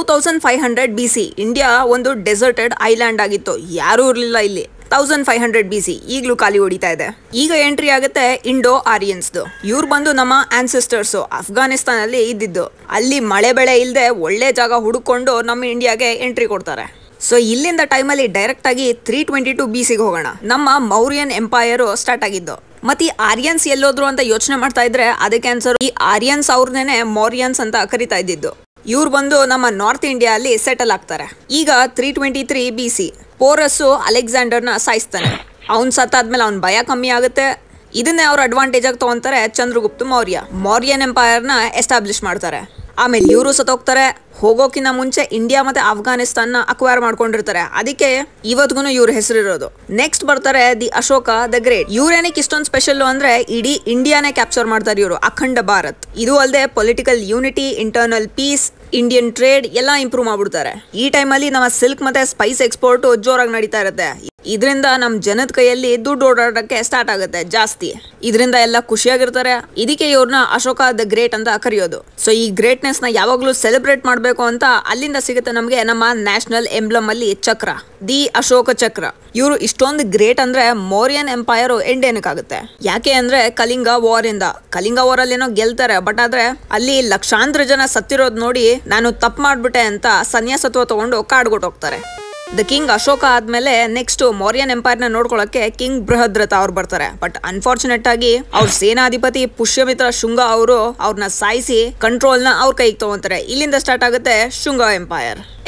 2500 BC India ಒಂದು deserted island ಆಗಿತ್ತು. ಯಾರೂ ಇರಲಿಲ್ಲ ಇಲ್ಲಿ. 1500 BC ಈಗಲೂ ಖಾಲಿ ಹೊಡಿತಾ ಇದೆ. ಈಗ ಎಂಟ್ರಿ ಆಗುತ್ತೆ ಇಂಡೋ ಆರಿಯನ್ಸ್ದು. ಇವ್ರು ಬಂದು ನಮ್ಮ ಆನ್ಸೆಸ್ಟರ್ಸು ಅಫ್ಘಾನಿಸ್ತಾನಲ್ಲಿ ಇದ್ದಿದ್ದು. ಅಲ್ಲಿ ಮಳೆ ಬೆಳೆ ಇಲ್ಲದೆ ಒಳ್ಳೆ ಜಾಗ ಹುಡುಕೊಂಡು ನಮ್ಮ ಇಂಡಿಯಾಗೆ ಎಂಟ್ರಿ ಕೊಡ್ತಾರೆ. ಸೊ ಇಲ್ಲಿಂದ ಟೈಮಲ್ಲಿ ಡೈರೆಕ್ಟ್ ಆಗಿ 322 BCಗೆ ಹೋಗೋಣ. ನಮ್ಮ ಮೌರ್ಯನ್ ಎಂಪೈರ್ ಸ್ಟಾರ್ಟ್ ಆಗಿದ್ದು. ಮತ್ತೆ ಈ ಆರ್ಯನ್ಸ್ ಎಲ್ಲೋದ್ರು ಅಂತ ಯೋಚನೆ ಮಾಡ್ತಾ ಇದ್ರೆ ಅದಕ್ಕೆ ಆನ್ಸರ್ ಈ ಆರ್ಯನ್ಸ್ ಅವ್ರನ್ನೇ ಮೌರ್ಯನ್ಸ್ ಅಂತ ಕರಿತಾ ಇದ್ದಿದ್ದು. ಇವ್ರು ಬಂದು ನಮ್ಮ ನಾರ್ತ್ ಇಂಡಿಯಾ ಅಲ್ಲಿ ಸೆಟಲ್ ಆಗ್ತಾರೆ. ಈಗ 323 BC ಪೋರಸ್ಸು ಅಲೆಕ್ಸಾಂಡರ್ನ ಸಾಯಿಸ್ತಾನೆ. ಅವ್ನು ಸತ್ತಾದ್ಮೇಲೆ ಅವ್ನ ಭಯ ಕಮ್ಮಿ ಆಗುತ್ತೆ. ಇದನ್ನೇ ಅವ್ರ ಅಡ್ವಾಂಟೇಜ್ ಆಗಿ ತಗೊಂತಾರೆ ಚಂದ್ರಗುಪ್ತ ಮೌರ್ಯನ್ ಎಂಪೈರ್ನ ಎಸ್ಟಾಬ್ಲಿಷ್ ಮಾಡ್ತಾರೆ. ಆಮೇಲೆ ಇವರು ಸತ್ತೋಗ್ತಾರೆ. ಹೋಗೋಕಿನ್ನ ಮುಂಚೆ ಇಂಡಿಯಾ ಮತ್ತೆ ಅಫ್ಘಾನಿಸ್ತಾನ ಅಕ್ವೈರ್ ಮಾಡ್ಕೊಂಡಿರ್ತಾರೆ. ಅದಕ್ಕೆ ಇವತ್ತಿಗೂ ಇವ್ರ ಹೆಸರಿರೋದು. ನೆಕ್ಸ್ಟ್ ಬರ್ತಾರೆ ದಿ ಅಶೋಕ ದ ಗ್ರೇಟ್. ಇವ್ರೇನಕ್ಕೆ ಇಷ್ಟೊಂದು ಸ್ಪೆಷಲ್ ಅಂದ್ರೆ ಇಡೀ ಇಂಡಿಯಾನೇ ಕ್ಯಾಪ್ಚರ್ ಮಾಡ್ತಾರೆ ಇವರು, ಅಖಂಡ ಭಾರತ್. ಇದು ಅಲ್ಲದೆ political unity, internal peace, Indian trade ಎಲ್ಲ ಇಂಪ್ರೂವ್ ಮಾಡ್ಬಿಡ್ತಾರೆ. ಈ ಟೈಮಲ್ಲಿ ನಮ್ಮ ಸಿಲ್ಕ್ ಮತ್ತೆ ಸ್ಪೈಸ್ ಎಕ್ಸ್ಪೋರ್ಟ್ ಜೋರಾಗಿ ನಡೀತಾ ಇರುತ್ತೆ. ಇದರಿಂದ ನಮ್ಮ ಜನದ ಕೈಯಲ್ಲಿ ದುಡ್ಡು ಓಡಾಡಕ್ಕೆ ಸ್ಟಾರ್ಟ್ ಆಗುತ್ತೆ ಜಾಸ್ತಿ. ಇದರಿಂದ ಎಲ್ಲ ಖುಷಿಯಾಗಿರ್ತಾರೆ. ಇದಕ್ಕೆ ಇವ್ರನ್ನ ಅಶೋಕ ದ ಗ್ರೇಟ್ ಅಂತ ಕರೆಯೋದು. ಸೊ ಈ ಗ್ರೇಟ್ನೆಸ್ ನ ಯಾವಾಗ್ಲೂ ಸೆಲೆಬ್ರೇಟ್ ಮಾಡಬೇಕು ಅಂತ ಅಲ್ಲಿಂದ ಸಿಗುತ್ತೆ ನಮಗೆ ನಮ್ಮ ನ್ಯಾಷನಲ್ ಎಂಬ್ಲಮ್ ಅಲ್ಲಿ ಚಕ್ರ, ದಿ ಅಶೋಕ ಚಕ್ರ. ಇವರು ಇಷ್ಟೊಂದು ಗ್ರೇಟ್ ಅಂದ್ರೆ ಮೌರ್ಯನ್ ಎಂಪೈರ್ ಎಂಡ್ ಏನಕ್ಕಾಗುತ್ತೆ? ಯಾಕೆ ಅಂದ್ರೆ ಕಲಿಂಗ ವಾರ್ ಇಂದ. ಕಲಿಂಗ ವಾರ್ ಅಲ್ಲಿ ಏನೋ ಗೆಲ್ತಾರೆ, ಬಟ್ ಆದ್ರೆ ಅಲ್ಲಿ ಲಕ್ಷಾಂತರ ಜನ ಸತ್ತಿರೋದು ನೋಡಿ ನಾನು ತಪ್ಪು ಮಾಡ್ಬಿಟ್ಟೆ ಅಂತ ಸನ್ಯಾಸತ್ವ ತಗೊಂಡು ಕಾಡ್ಗೊಟ್ಟು ಹೋಗ್ತಾರೆ. ದ ಕಿಂಗ್ ಅಶೋಕ ಆದ್ಮೇಲೆ ನೆಕ್ಸ್ಟ್ ಮೌರ್ಯನ್ ಎಂಪೈರ್ ನ ನೋಡ್ಕೊಳಕ್ಕೆ ಕಿಂಗ್ ಬೃಹದ್ರಥ ಅವ್ರು ಬರ್ತಾರೆ. ಬಟ್ ಅನ್ಫಾರ್ಚುನೇಟ್ ಆಗಿ ಅವ್ರ ಸೇನಾಧಿಪತಿ ಪುಷ್ಯಮಿತ್ರ ಶುಂಗ ಅವರು ಅವ್ರನ್ನ ಸಾಯಿಸಿ ಕಂಟ್ರೋಲ್ ನ ಅವ್ರ ಕೈಗೆ ತಗೊಂತಾರೆ. ಇಲ್ಲಿಂದ ಸ್ಟಾರ್ಟ್ ಆಗುತ್ತೆ ಶುಂಗ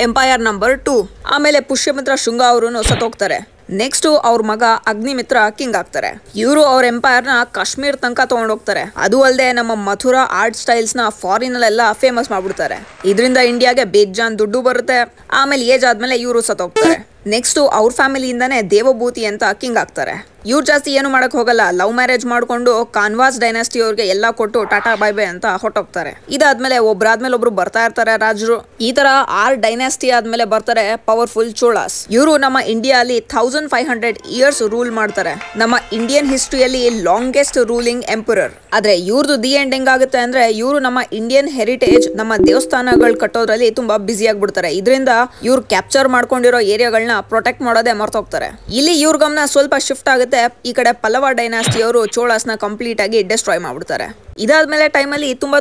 ಎಂಪೈರ್ ನಂಬರ್ 2. ಆಮೇಲೆ ಪುಷ್ಯಮಿತ್ರ ಶುಂಗ ಅವರು ಸತ್ತೋಗ್ತಾರೆ. ನೆಕ್ಸ್ಟ್ ಅವ್ರ ಮಗ ಅಗ್ನಿಮಿತ್ರ ಕಿಂಗ್ ಆಗ್ತಾರೆ. ಇವರು ಅವ್ರ ಎಂಪೈರ್ ನ ಕಾಶ್ಮೀರ್ ತನಕ ತಗೊಂಡೋಗ್ತಾರೆ. ಅದು ಅಲ್ಲದೆ ನಮ್ಮ ಮಥುರಾ ಆರ್ಟ್ ಸ್ಟೈಲ್ಸ್ ನ ಫಾರಿನ್ ಅಲ್ಲೆಲ್ಲ ಫೇಮಸ್ ಮಾಡ್ಬಿಡ್ತಾರೆ. ಇದರಿಂದ ಇಂಡಿಯಾಗೆ ಬೇಜಾನ್ ದುಡ್ಡು ಬರುತ್ತೆ. ಆಮೇಲೆ ಏಜ್ ಆದ್ಮೇಲೆ ಇವರು ಸತ್ತೋಗ್ತಾರೆ. ನೆಕ್ಸ್ಟ್ ಅವ್ರ ಫ್ಯಾಮಿಲಿಯಿಂದಾನೇ ದೇವಭೂತಿ ಅಂತ ಕಿಂಗ್ ಆಗ್ತಾರೆ. ಇವ್ರು ಜಾಸ್ತಿ ಏನು ಮಾಡಕ್ ಹೋಗಲ್ಲ, ಲವ್ ಮ್ಯಾರೇಜ್ ಮಾಡ್ಕೊಂಡು ಕಾನ್ವಾಸ್ ಡೈನಾಸ್ಟಿ ಅವ್ರಿಗೆ ಎಲ್ಲ ಕೊಟ್ಟು ಟಾಟಾ ಬೈ ಬೈ ಅಂತ ಹೊಟ್ಟೋಗ್ತಾರೆ. ಇದಾದ್ಮೇಲೆ ಒಬ್ರಾದ್ಮೇಲೆ ಒಬ್ರು ಬರ್ತಾ ಇರ್ತಾರೆ ರಾಜರು. ಈ ತರ 6 ಡೈನಾಸ್ಟಿ ಆದ್ಮೇಲೆ ಬರ್ತಾರೆ ಪವರ್ಫುಲ್ ಚೋಳಾಸ್. ಇವರು ನಮ್ಮ ಇಂಡಿಯಾ ಅಲ್ಲಿ 1500 ಇಯರ್ಸ್ ರೂಲ್ ಮಾಡ್ತಾರೆ. ನಮ್ಮ ಇಂಡಿಯನ್ ಹಿಸ್ಟ್ರಿಯಲ್ಲಿ ಲಾಂಗೆಸ್ಟ್ ರೂಲಿಂಗ್ ಎಂಪರರ್. ಆದ್ರೆ ಇವ್ರದ್ದು ದಿ ಎಂಡ್ ಹೆಂಗಾಗುತ್ತೆ ಅಂದ್ರೆ ಇವರು ನಮ್ಮ ಇಂಡಿಯನ್ ಹೆರಿಟೇಜ್, ನಮ್ಮ ದೇವಸ್ಥಾನಗಳು ಕಟ್ಟೋದ್ರಲ್ಲಿ ತುಂಬಾ ಬ್ಯುಸಿ ಆಗ್ಬಿಡ್ತಾರೆ. ಇದರಿಂದ ಇವ್ರು ಕ್ಯಾಪ್ಚರ್ ಮಾಡ್ಕೊಂಡಿರೋ ಏರಿಯಾಗಳನ್ನ ಪ್ರೊಟೆಕ್ಟ್ ಮಾಡೋದೇ ಮರ್ತೋಗ್ತಾರೆ. ಇಲ್ಲಿ ಇವ್ರ ಗಮನ ಸ್ವಲ್ಪ ಶಿಫ್ಟ್ ಆಗುತ್ತೆ. ಈ ಕಡೆ ಪಲ್ಲವ ಡೈನಾಸ್ಟಿ ಅವರು ಚೋಳಾಸ್ನ ಕಂಪ್ಲೀಟ್ ಆಗಿ ಡಿಸ್ಟ್ರಾಯ್ ಮಾಡ್ಬಿಡ್ತಾರೆ. ಇದಾದ್ಮೇಲೆ ಟೈಮಲ್ಲಿ ತುಂಬಾ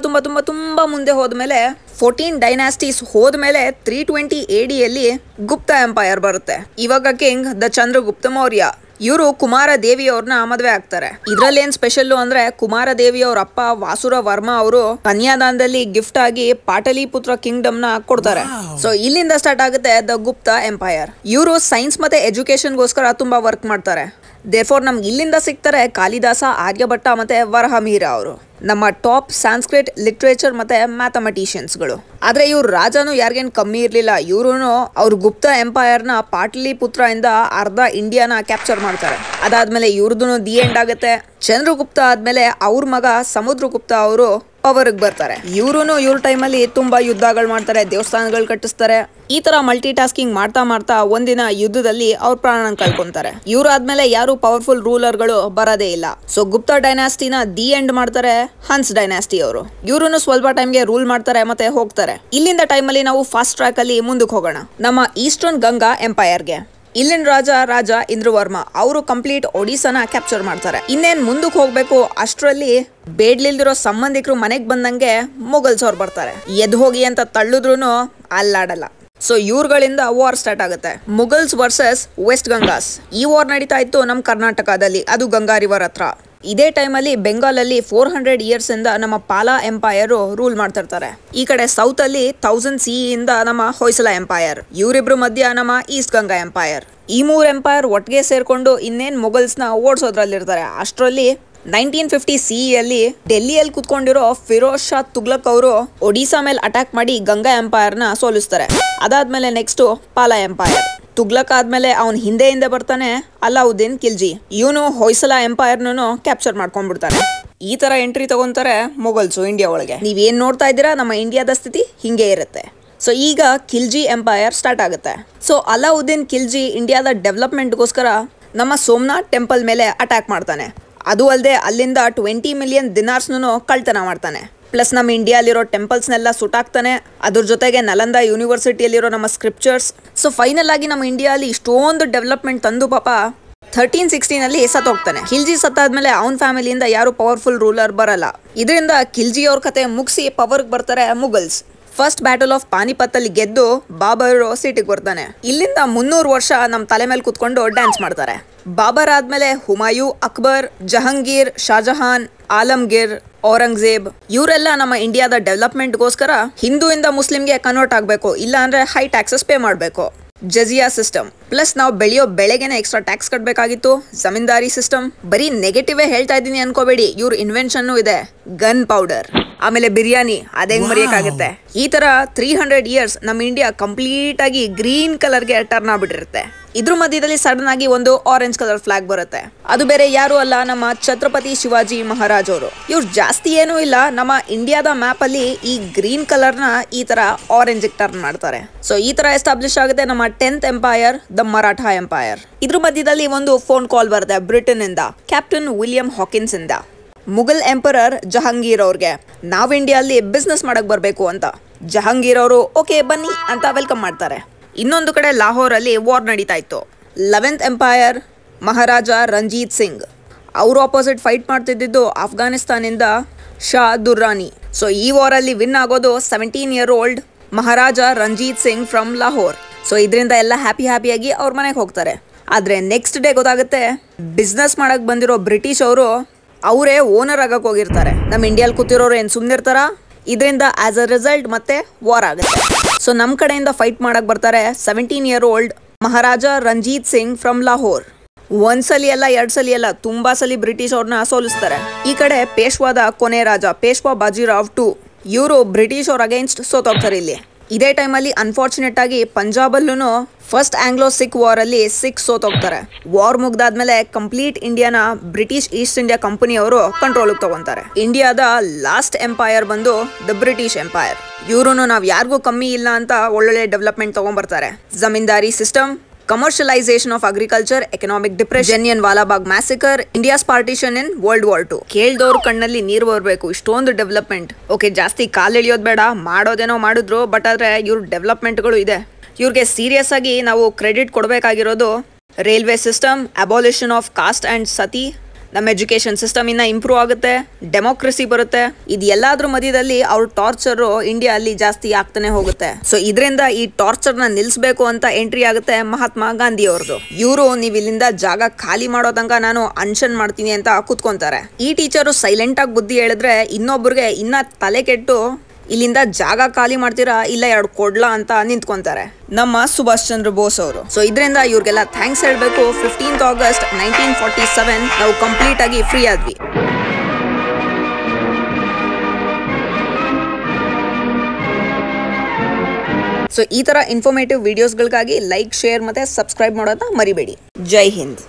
ಮುಂದೆ ಹೋದ್ಮೇಲೆ 14 ಡೈನಾಸ್ಟೀಸ್ ಹೋದ್ಮೇಲೆ 320 AD ಯಲ್ಲಿ ಗುಪ್ತ ಎಂಪೈರ್ ಬರುತ್ತೆ. ಇವಾಗ ಕಿಂಗ್ ದ ಚಂದ್ರಗುಪ್ತ ಮೌರ್ಯ. ಇವರು ಕುಮಾರ ದೇವಿ ಅವ್ರನ್ನ ಮದುವೆ ಆಗ್ತಾರೆ. ಇದ್ರಲ್ಲಿ ಏನ್ ಸ್ಪೆಷಲ್ ಅಂದ್ರೆ ಕುಮಾರ ದೇವಿ ಅವ್ರ ಅಪ್ಪ ವಾಸುರ ವರ್ಮ ಅವರು ಕನ್ಯಾದಾನದಲ್ಲಿ ಗಿಫ್ಟ್ ಆಗಿ ಪಾಟಲಿಪುತ್ರ ಕಿಂಗ್ಡಮ್ ನ ಕೊಡ್ತಾರೆ. ಸೊ ಇಲ್ಲಿಂದ ಸ್ಟಾರ್ಟ್ ಆಗುತ್ತೆ ದ ಗುಪ್ತ ಎಂಪೈರ್. ಇವರು ಸೈನ್ಸ್ ಮತ್ತೆ ಎಜುಕೇಶನ್ಗೋಸ್ಕರ ತುಂಬಾ ವರ್ಕ್ ಮಾಡ್ತಾರೆ. ದೇರ್ಫೋರ್ ನಮ್ಗೆ ಇಲ್ಲಿಂದ ಸಿಗ್ತಾರೆ ಕಾಳಿದಾಸ, ಆರ್ಯಭಟ್ಟ ಮತ್ತೆ ವರಹಮೀರ ಅವರು, ನಮ್ಮ ಟಾಪ್ ಸಾಂಸ್ಕ್ರಿಟ್, ಲಿಟ್ರೇಚರ್ ಮತ್ತೆ ಮ್ಯಾಥಮೆಟಿಷಿಯನ್ಸ್ಗಳು. ಆದ್ರೆ ಇವ್ರು ರಾಜನು ಯಾರಿಗೇನು ಕಮ್ಮಿ ಇರ್ಲಿಲ್ಲ. ಇವ್ರು ಅವ್ರ ಗುಪ್ತ ಎಂಪೈರ್ನ ಪಾಟಲಿಪುತ್ರ ಇಂದ ಅರ್ಧ ಇಂಡಿಯಾನ ಕ್ಯಾಪ್ಚರ್ ಮಾಡ್ತಾರೆ. ಅದಾದ್ಮೇಲೆ ಇವ್ರದ್ದು ದಿ ಎಂಡ್ ಆಗುತ್ತೆ. ಚಂದ್ರಗುಪ್ತ ಆದ್ಮೇಲೆ ಅವ್ರ ಮಗ ಸಮುದ್ರಗುಪ್ತ ಅವರು ಪವರ್ಗೆ ಬರ್ತಾರೆ. ಇವ್ರ ಟೈಮಲ್ಲಿ ತುಂಬಾ ಯುದ್ಧಗಳು ಮಾಡ್ತಾರೆ, ದೇವಸ್ಥಾನಗಳು ಕಟ್ಟಿಸ್ತಾರೆ. ಈ ತರ ಮಲ್ಟಿ ಟಾಸ್ಕಿಂಗ್ ಮಾಡ್ತಾ ಒಂದಿನ ಯುದ್ಧದಲ್ಲಿ ಅವ್ರ ಪ್ರಾಣ ಕಳ್ಕೊಂತಾರೆ. ಇವ್ರಾದ್ಮೇಲೆ ಯಾರು ಪವರ್ಫುಲ್ ರೂಲರ್ಗಳು ಬರೋದೇ ಇಲ್ಲ. ಸೊ ಗುಪ್ತ ಡೈನಾಸ್ಟಿನ ದಿ ಎಂಡ್ ಮಾಡ್ತಾರೆ ಹನ್ಸ್ ಡೈನಾಸ್ಟಿ ಅವರು. ಇವ್ರು ಸ್ವಲ್ಪ ಟೈಮ್ಗೆ ರೂಲ್ ಮಾಡ್ತಾರೆ ಮತ್ತೆ ಹೋಗ್ತಾರೆ. ಇಲ್ಲಿಂದ ಟೈಮಲ್ಲಿ ನಾವು ಫಾಸ್ಟ್ ಟ್ರ್ಯಾಕ್ ಅಲ್ಲಿ ಮುಂದಕ್ಕೆ ಹೋಗೋಣ ನಮ್ಮ ಈಸ್ಟರ್ನ್ ಗಂಗಾ ಎಂಪೈರ್ಗೆ. ಇಲ್ಲಿನ ರಾಜ ಇಂದ್ರವರ್ಮ ಅವರು ಕಂಪ್ಲೀಟ್ ಒಡಿಸ್ಸಾನ ಕ್ಯಾಪ್ಚರ್ ಮಾಡ್ತಾರೆ. ಇನ್ನೇನ್ ಮುಂದಕ್ಕೆ ಹೋಗ್ಬೇಕು ಅಷ್ಟರಲ್ಲಿ ಬೇಡ್ಲಿಲ್ದಿರೋ ಸಂಬಂಧಿಕರು ಮನೆಗ್ ಬಂದಂಗೆ ಮೊಘಲ್ಸ್ ಅವ್ರು ಬರ್ತಾರೆ. ಎದ್ ಹೋಗಿ ಅಂತ ತಳ್ಳುದ್ರು ಅಲ್ಲಾಡಲ್ಲ. ಸೊ ಇವ್ರುಗಳಿಂದ ವಾರ್ ಸ್ಟಾರ್ಟ್ ಆಗುತ್ತೆ. ಮುಘಲ್ಸ್ ವರ್ಸಸ್ ವೆಸ್ಟ್ ಗಂಗಾಸ್. ಈ ವಾರ್ ನಡೀತಾ ಇತ್ತು ನಮ್ಮ ಕರ್ನಾಟಕದಲ್ಲಿ, ಅದು ಗಂಗಾ ರಿವರ್ ಹತ್ರ. ಇದೇ ಟೈಮಲ್ಲಿ ಬೆಂಗಾಲಲ್ಲಿ 400 ಇಯರ್ಸ್ ಇಂದ ನಮ್ಮ ಪಾಲಾ ಎಂಪೈರ್ ರೂಲ್ ಮಾಡ್ತಿರ್ತಾರೆ. ಈ ಕಡೆ ಸೌತ್ ಅಲ್ಲಿ 1000 CE ಇಂದ ನಮ್ಮ ಹೊಯ್ಸಳ ಎಂಪೈರ್. ಇವರಿಬ್ರು ಮಧ್ಯ ನಮ್ಮ ಈಸ್ಟ್ ಗಂಗಾ ಎಂಪೈರ್. ಈ 3 ಎಂಪೈರ್ ಒಟ್ಟಿಗೆ ಸೇರ್ಕೊಂಡು ಇನ್ನೇನ್ ಮೊಘಲ್ಸ್ ನ ಓಡಿಸೋದ್ರಲ್ಲಿರ್ತಾರೆ. ಅಷ್ಟರಲ್ಲಿ 1950 CE ಅಲ್ಲಿ ಡೆಲ್ಲಿಯಲ್ಲಿ ಕುತ್ಕೊಂಡಿರೋ ಫಿರೋಜ್ ಶಾ ತುಗ್ಲಕ್ ಅವರು ಒಡಿಶಾ ಮೇಲೆ ಅಟ್ಯಾಕ್ ಮಾಡಿ ಗಂಗಾ ಎಂಪೈರ್ ನ ಸೋಲಿಸ್ತಾರೆ. ಅದಾದ್ಮೇಲೆ ನೆಕ್ಸ್ಟ್ ಪಾಲಾ ಎಂಪೈರ್. ತುಗ್ಲಕ್ ಆದ್ಮೇಲೆ ಅವನ್ ಹಿಂದೆ ಬರ್ತಾನೆ ಅಲಾವುದ್ದೀನ್ ಖಿಲ್ಜಿ. ಇವನು ಹೊಯ್ಸಳ ಎಂಪೈರ್ನು ಕ್ಯಾಪ್ಚರ್ ಮಾಡ್ಕೊಂಡ್ಬಿಡ್ತಾನೆ. ಈ ತರ ಎಂಟ್ರಿ ತಗೊಂತಾರೆ ಮೊಘಲ್ಸು ಇಂಡಿಯಾ ಒಳಗೆ. ನೀವೇನ್ ನೋಡ್ತಾ ಇದ್ದೀರಾ, ನಮ್ಮ ಇಂಡಿಯಾದ ಸ್ಥಿತಿ ಹಿಂಗೆ ಇರುತ್ತೆ. ಸೊ ಈಗ ಖಿಲ್ಜಿ ಎಂಪೈರ್ ಸ್ಟಾರ್ಟ್ ಆಗುತ್ತೆ. ಸೊ ಅಲಾವುದ್ದೀನ್ ಖಿಲ್ಜಿ ಇಂಡಿಯಾದ ಡೆವಲಪ್ಮೆಂಟ್ಗೋಸ್ಕರ ನಮ್ಮ ಸೋಮನಾಥ್ ಟೆಂಪಲ್ ಮೇಲೆ ಅಟ್ಯಾಕ್ ಮಾಡ್ತಾನೆ. ಅದು ಅಲ್ಲದೆ ಅಲ್ಲಿಂದ 20 ಮಿಲಿಯನ್ ದಿನಾರ್ಸ್ನು ಕಳ್ತನ ಮಾಡ್ತಾನೆ. ಪ್ಲಸ್ ನಮ್ಮ ಇಂಡಿಯಾಲಿರೋ ಟೆಂಪಲ್ಸ್ನೆಲ್ಲ ಸುಟ್ಟಾಕ್ತಾನೆ. ಅದ್ರ ಜೊತೆಗೆ ನಲಂದಾ ಯೂನಿವರ್ಸಿಟಿಯಲ್ಲಿರೋ ನಮ್ಮ ಸ್ಕ್ರಿಪ್ಚರ್ಸ್. ಸೊ ಫೈನಲ್ ಆಗಿ ನಮ್ಮ ಇಂಡಿಯಾಲಿ ಇಷ್ಟೊಂದು ಡೆವಲಪ್ಮೆಂಟ್ ತಂದು ಪಾಪ 1316 ಸತ್ತೋಗ್ತಾನೆ. ಖಿಲ್ಜಿ ಸತ್ತಾದ್ಮೇಲೆ ಅವನ ಫ್ಯಾಮಿಲಿಯಿಂದ ಯಾರು ಪವರ್ಫುಲ್ ರೂಲರ್ ಬರಲ್ಲ. ಇದರಿಂದ ಖಿಲ್ಜಿ ಅವ್ರ ಕತೆ ಮುಗಿಸಿ ಪವರ್ಗೆ ಬರ್ತಾರೆ ಮುಗಲ್ಸ್. ಫಸ್ಟ್ ಬ್ಯಾಟಲ್ ಆಫ್ ಪಾನಿಪತ್ ಅಲ್ಲಿ ಗೆದ್ದು ಬಾಬರ್ ಸಿಟಿಗೆ ಬರ್ತಾನೆ. ಇಲ್ಲಿಂದ 300 ವರ್ಷ ನಮ್ಮ ತಲೆ ಮೇಲೆ ಕುತ್ಕೊಂಡು ಡ್ಯಾನ್ಸ್ ಮಾಡ್ತಾರೆ. ಬಾಬರ್ ಆದ್ಮೇಲೆ ಹುಮಾಯು, ಅಕ್ಬರ್, ಜಹಂಗೀರ್, ಶಾಜಹಾನ್, ಆಲಂಗೀರ್, ಔರಂಗಜೇಬ್ ಇವರೆಲ್ಲ ನಮ್ಮ ಇಂಡಿಯಾದ ಡೆವಲಪ್ಮೆಂಟ್ಗೋಸ್ಕರ ಹಿಂದೂಯಿಂದ ಮುಸ್ಲಿಂಗೆ ಕನ್ವರ್ಟ್ ಆಗಬೇಕು, ಇಲ್ಲ ಅಂದ್ರೆ ಹೈ ಟ್ಯಾಕ್ಸಸ್ ಪೇ ಮಾಡಬೇಕು. ಜಜಿಯಾ ಸಿಸ್ಟಮ್. ಪ್ಲಸ್ ನಾವು ಬೆಳೆಯೋ ಬೆಳೆಗೆನೆ ಎಕ್ಸ್ಟ್ರಾ ಟ್ಯಾಕ್ಸ್ ಕಟ್ಟಬೇಕಾಗಿತ್ತು. ಜಮೀನ್ದಾರಿ ಸಿಸ್ಟಮ್. ಬರೀ ನೆಗೆಟಿವೇ ಹೇಳ್ತಾ ಇದ್ದೀನಿ ಅನ್ಕೋಬೇಡಿ, ಇವ್ರ ಇನ್ವೆನ್ಷನ್ ಇದೆ. ಗನ್ ಪೌಡರ್, ಆಮೇಲೆ ಬಿರಿಯಾನಿ, ಅದೇ ಮರೆಯಕ್ಕಾಗುತ್ತೆ. ಈ ತರ 300 ಇಯರ್ಸ್ ನಮ್ಮ ಇಂಡಿಯಾ ಕಂಪ್ಲೀಟ್ ಆಗಿ ಗ್ರೀನ್ ಕಲರ್ಗೆ ಟರ್ನ್ ಆಗ್ಬಿಟ್ಟಿರುತ್ತೆ. ಇದ್ರ ಮಧ್ಯದಲ್ಲಿ ಸಡನ್ ಆಗಿ ಒಂದು ಆರೆಂಜ್ ಕಲರ್ ಫ್ಲಾಗ್ ಬರುತ್ತೆ. ಅದು ಬೇರೆ ಯಾರು ಅಲ್ಲ, ನಮ್ಮ ಛತ್ರಪತಿ ಶಿವಾಜಿ ಮಹಾರಾಜ್ ಅವರು. ಇವ್ರು ಜಾಸ್ತಿ ಏನೂ ಇಲ್ಲ, ನಮ್ಮ ಇಂಡಿಯಾದ ಮ್ಯಾಪ್ ಅಲ್ಲಿ ಈ ಗ್ರೀನ್ ಕಲರ್ ನ ಈ ತರ ಆರೆಂಜ್ ಟರ್ನ್ ಮಾಡ್ತಾರೆ. ಸೊ ಈ ತರ ಎಸ್ಟಾಬ್ಲಿಷ್ ಆಗುತ್ತೆ ನಮ್ಮ 10th empire, the Maratha empire. ಇದ್ರ ಮಧ್ಯದಲ್ಲಿ ಒಂದು ಫೋನ್ ಕಾಲ್ ಬರುತ್ತೆ ಬ್ರಿಟನ್ ಇಂದ, ಕ್ಯಾಪ್ಟನ್ ವಿಲಿಯಂ ಹಾಕಿನ್ಸ್ ಇಂದ. ಮುಘಲ್ ಎಂಪರರ್ ಜಹಂಗೀರ್ ಅವ್ರಿಗೆ ನಾವ್ ಇಂಡಿಯಾದಲ್ಲಿ ಬಿಸ್ನೆಸ್ ಮಾಡಕ್ ಬರ್ಬೇಕು ಅಂತ. ಜಹಂಗೀರ್ ಅವರು ಓಕೆ ಬನ್ನಿ ಅಂತ ವೆಲ್ಕಮ್ ಮಾಡ್ತಾರೆ. ಇನ್ನೊಂದು ಕಡೆ ಲಾಹೋರ್ ಅಲ್ಲಿ ವಾರ್ ನಡೀತಾ ಇತ್ತು. 11th ಎಂಪೈರ್ ಮಹಾರಾಜ ರಂಜೀತ್ ಸಿಂಗ್ ಅವರು ಅಪೋಸಿಟ್ ಫೈಟ್ ಮಾಡ್ತಿದ್ದು ಅಫ್ಘಾನಿಸ್ತಾನಿಂದ ಶಾ ದುರ್ರಾನಿ. ಸೊ ಈ ವಾರ್ ಅಲ್ಲಿ ವಿನ್ ಆಗೋದು 17 year old Maharaja Ranjit Singh from Lahore. So ಇದರಿಂದ ಎಲ್ಲ ಹ್ಯಾಪಿಯಾಗಿ ಅವ್ರ ಮನೆಗೆ ಹೋಗ್ತಾರೆ. ಆದ್ರೆ ನೆಕ್ಸ್ಟ್ ಡೇ ಗೊತ್ತಾಗುತ್ತೆ ಬಿಸ್ನೆಸ್ ಮಾಡಕ್ ಬಂದಿರೋ ಬ್ರಿಟಿಷ್ ಅವರು ಅವರೇ ಓನರ್ ಆಗಕ್ ಹೋಗಿರ್ತಾರೆ. ನಮ್ಮ ಇಂಡಿಯಾಲ್ ಕೂತಿರೋರು ಏನ್ ಸುಮ್ನಿರ್ತಾರ? ಇದರಿಂದ ಆಸ್ ಅ ರಿಸಲ್ಟ್ ಮತ್ತೆ ವಾರ್ ಆಗುತ್ತೆ. ಸೊ ನಮ್ ಕಡೆಯಿಂದ ಫೈಟ್ ಮಾಡಕ್ ಬರ್ತಾರೆ 17 year old Maharaja Ranjit Singh from Lahore. ಒಂದ್ಸಲಿ ಅಲ್ಲ, 2 ಸಲಿ ಅಲ್ಲ, ತುಂಬಾ ಸಲಿ ಬ್ರಿಟಿಷ್ ಅವ್ರನ್ನ ಸೋಲಿಸ್ತಾರೆ. ಈ ಕಡೆ ಪೇಶ್ವಾದ ಕೊನೆ ರಾಜ ಪೇಶ್ವಾ ಬಾಜಿರಾವ್ 2 ಇವರು ಬ್ರಿಟಿಷ್ ಅವ್ರ ಅಗೇನ್ಸ್ಟ್ ಸೋತೋಗ್ತಾರೆ ಇಲ್ಲಿ. ಇದೇ ಟೈಮಲ್ಲಿ ಅನ್ಫಾರ್ಚುನೇಟ್ ಆಗಿ ಪಂಜಾಬಲ್ಲೂ ಫಸ್ಟ್ ಆಂಗ್ಲೋ ಸಿಖ್ ವಾರ್ ಅಲ್ಲಿ ಸಿಖ್ ಸೋತೋಗ್ತಾರೆ. ವಾರ್ ಮುಗ್ದಾದ್ಮೇಲೆ ಕಂಪ್ಲೀಟ್ ಇಂಡಿಯಾನ ಬ್ರಿಟಿಷ್ ಈಸ್ಟ್ ಇಂಡಿಯಾ ಕಂಪನಿ ಅವರು ಕಂಟ್ರೋಲ್ ತಗೊಂತಾರೆ. ಇಂಡಿಯಾದ ಲಾಸ್ಟ್ ಎಂಪೈರ್ ಬಂದು ದ ಬ್ರಿಟಿಷ್ ಎಂಪೈರ್. ಇವ್ರು ನಾವ್ ಯಾರಿಗೂ ಕಮ್ಮಿ ಇಲ್ಲ ಅಂತ ಒಳ್ಳೊಳ್ಳೆ ಡೆವಲಪ್ಮೆಂಟ್ ತಗೊಂಡ್ಬರ್ತಾರೆ. Zamindari system, commercialisation of agriculture, economic depression, Jallian Walabagh massacre, India's partition in World War II. ಕೇಳ್ದವ್ರ ಕಣ್ಣಲ್ಲಿ ನೀರು ಬರಬೇಕು, ಇಷ್ಟೊಂದು ಡೆವಲಪ್ಮೆಂಟ್. ಓಕೆ, ಜಾಸ್ತಿ ಕಾಲೆಳಿಯೋದು ಬೇಡ, ಮಾಡೋದೇನೋ ಮಾಡಿದ್ರು, ಬಟ್ ಆದ್ರೆ ಇವ್ರ ಡೆವಲಪ್ಮೆಂಟ್ಗಳು ಇದೆ. ಇವ್ರಿಗೆ ಸೀರಿಯಸ್ ಆಗಿ ನಾವು ಕ್ರೆಡಿಟ್ ಕೊಡಬೇಕಾಗಿರೋದು railway system, abolition of caste and sati, ನಮ್ಮ ಎಜುಕೇಶನ್ ಸಿಸ್ಟಮ್ ಇನ್ನ ಇಂಪ್ರೂವ್ ಆಗುತ್ತೆ, ಡೆಮೋಕ್ರಸಿ ಬರುತ್ತೆ. ಇದು ಎಲ್ಲಾದ್ರ ಮಧ್ಯದಲ್ಲಿ ಅವ್ರ ಟಾರ್ಚರ್ ಇಂಡಿಯಾ ಅಲ್ಲಿ ಜಾಸ್ತಿ ಆಗ್ತಾನೆ ಹೋಗುತ್ತೆ. ಸೊ ಇದರಿಂದ ಈ ಟಾರ್ಚರ್ ನ ನಿಲ್ಸ್ಬೇಕು ಅಂತ ಎಂಟ್ರಿ ಆಗುತ್ತೆ ಮಹಾತ್ಮ ಗಾಂಧಿ ಅವ್ರದ್ದು. ಇವರು ನೀವ್ ಇಲ್ಲಿಂದ ಜಾಗ ಖಾಲಿ ಮಾಡೋ ತನಕ ನಾನು ಅನ್ಷನ್ ಮಾಡ್ತೀನಿ ಅಂತ ಕುತ್ಕೊಂತಾರೆ. ಈ ಟೀಚರು ಸೈಲೆಂಟ್ ಆಗಿ ಬುದ್ಧಿ ಹೇಳಿದ್ರೆ ಇನ್ನೊಬ್ರಿಗೆ ಇನ್ನ ತಲೆ ಕೆಟ್ಟು ಇಲ್ಲಿಂದ ಜಾಗ ಖಾಲಿ ಮಾಡ್ತೀರಾ ಇಲ್ಲ 2 ಕೊಡ್ಲಾ ಅಂತ ನಿಂತ್ಕೊಂತಾರೆ ನಮ್ಮ ಸುಭಾಷ್ ಚಂದ್ರ ಬೋಸ್ ಅವರು. ಸೊ ಇದರಿಂದ ಇವ್ರಿಗೆಲ್ಲ ಥ್ಯಾಂಕ್ಸ್ ಹೇಳ್ಬೇಕು. 15th August 1947 ನಾವು ಕಂಪ್ಲೀಟ್ ಆಗಿ ಫ್ರೀ ಆದ್ವಿ. ಸೊ ಈ ತರ ಇನ್ಫಾರ್ಮೇಟಿವ್ ವಿಡಿಯೋಸ್ಗಳಿಗಾಗಿ ಲೈಕ್, ಶೇರ್ ಮತ್ತೆ ಸಬ್ಸ್ಕ್ರೈಬ್ ಮಾಡೋದನ್ನ ಮರಿಬೇಡಿ. ಜೈ ಹಿಂದ್.